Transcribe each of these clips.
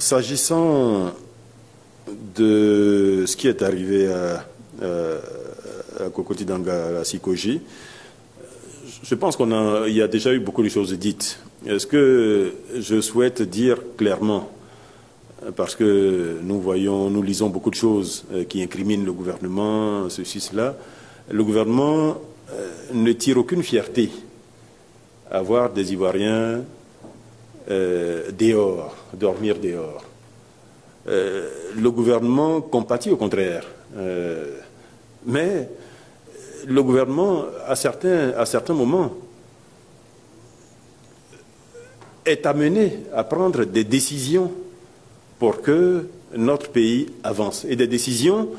S'agissant de ce qui est arrivé à Cocody Danga, à la Sikoji, je pense qu'il y a déjà eu beaucoup de choses dites. Ce que je souhaite dire clairement, parce que nous lisons beaucoup de choses qui incriminent le gouvernement, ceci, cela. Le gouvernement ne tire aucune fierté à voir des Ivoiriens dehors, dormir dehors. Le gouvernement compatit au contraire. Mais le gouvernement, à certains moments, est amené à prendre des décisions pour que notre pays avance. Et des décisions,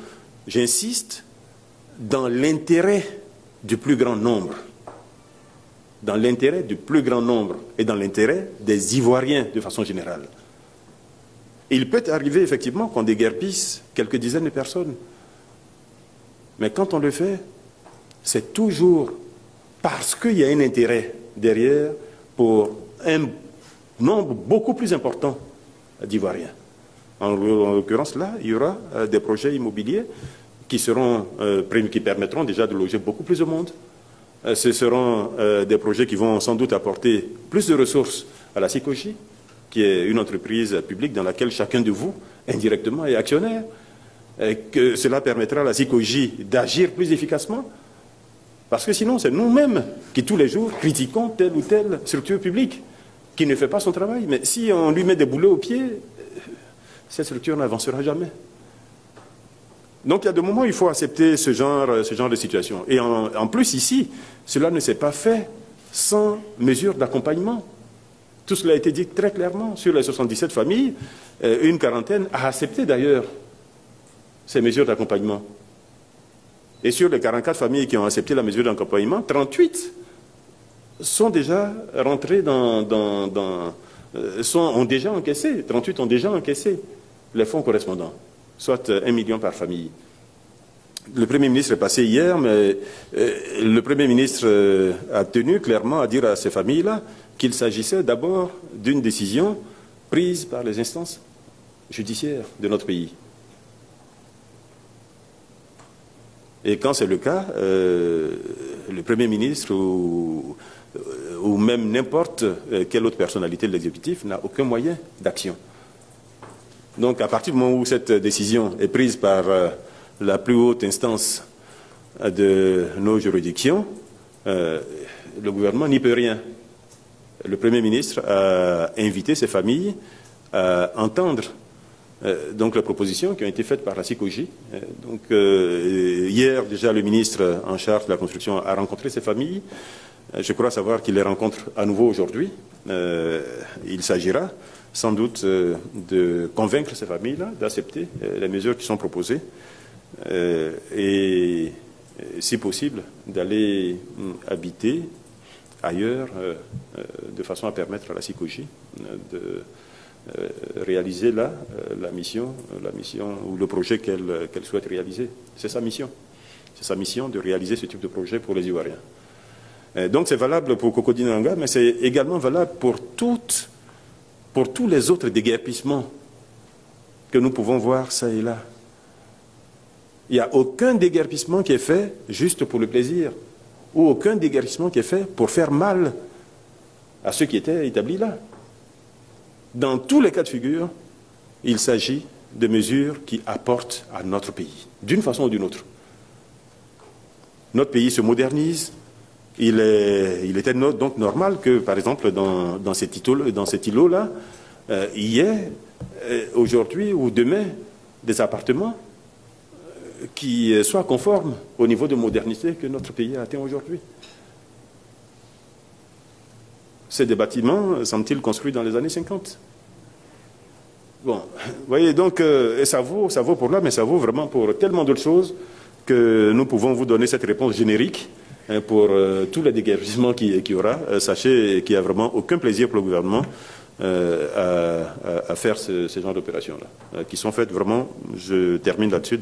j'insiste, dans l'intérêt du plus grand nombre. Dans l'intérêt du plus grand nombre et dans l'intérêt des Ivoiriens de façon générale. Il peut arriver effectivement qu'on déguerpisse quelques dizaines de personnes. Mais quand on le fait, c'est toujours parce qu'il y a un intérêt derrière pour un nombre beaucoup plus important d'Ivoiriens. En l'occurrence, là, il y aura des projets immobiliers qui permettront déjà de loger beaucoup plus de monde. Ce seront des projets qui vont sans doute apporter plus de ressources à la Sikoji, qui est une entreprise publique dans laquelle chacun de vous, indirectement, est actionnaire. Et que cela permettra à la Sikoji d'agir plus efficacement. Parce que sinon, c'est nous-mêmes qui, tous les jours, critiquons telle ou telle structure publique qui ne fait pas son travail. Mais si on lui met des boulets aux pieds, cette structure n'avancera jamais. Donc il y a des moments où il faut accepter ce genre de situation. Et en plus ici, cela ne s'est pas fait sans mesure d'accompagnement. Tout cela a été dit très clairement. Sur les 77 familles, une quarantaine a accepté d'ailleurs ces mesures d'accompagnement. Et sur les 44 familles qui ont accepté la mesure d'accompagnement, 38 sont déjà rentrés ont déjà encaissé, 38 ont déjà encaissé les fonds correspondants, soit 1 million par famille. Le Premier ministre est passé hier, mais le Premier ministre a tenu clairement à dire à ces familles-là qu'il s'agissait d'abord d'une décision prise par les instances judiciaires de notre pays. Et quand c'est le cas, le Premier ministre ou même n'importe quelle autre personnalité de l'exécutif n'a aucun moyen d'action. Donc à partir du moment où cette décision est prise par la plus haute instance de nos juridictions, le gouvernement n'y peut rien. Le Premier ministre a invité ces familles à entendre donc les propositions qui ont été faites par la Sikoji. Hier, déjà, le ministre en charge de la construction a rencontré ces familles. Je crois savoir qu'il les rencontre à nouveau aujourd'hui. Il s'agira sans doute de convaincre ces familles-là d'accepter les mesures qui sont proposées et, si possible, d'aller habiter ailleurs de façon à permettre à la Sikoji de réaliser là la mission ou le projet qu'elle souhaite réaliser. C'est sa mission. C'est sa mission de réaliser ce type de projet pour les Ivoiriens. Donc c'est valable pour Cocody Danga, mais c'est également valable pour tous les autres déguerpissements que nous pouvons voir ça et là. Il n'y a aucun déguerpissement qui est fait juste pour le plaisir, ou aucun déguerpissement qui est fait pour faire mal à ceux qui étaient établis là. Dans tous les cas de figure, il s'agit de mesures qui apportent à notre pays, d'une façon ou d'une autre. Notre pays se modernise. Il était donc normal que, par exemple, dans cet îlot-là, il y ait aujourd'hui ou demain des appartements qui soient conformes au niveau de modernité que notre pays a atteint aujourd'hui. C'est des bâtiments, semble-t-il, construits dans les années 50. Bon, vous voyez, donc, ça vaut pour là, mais ça vaut vraiment pour tellement d'autres choses que nous pouvons vous donner cette réponse générique pour tous les déguerpissements qu'il y aura. Sachez qu'il n'y a vraiment aucun plaisir pour le gouvernement à faire ce genre d'opérations-là, qui sont faites vraiment, je termine là-dessus,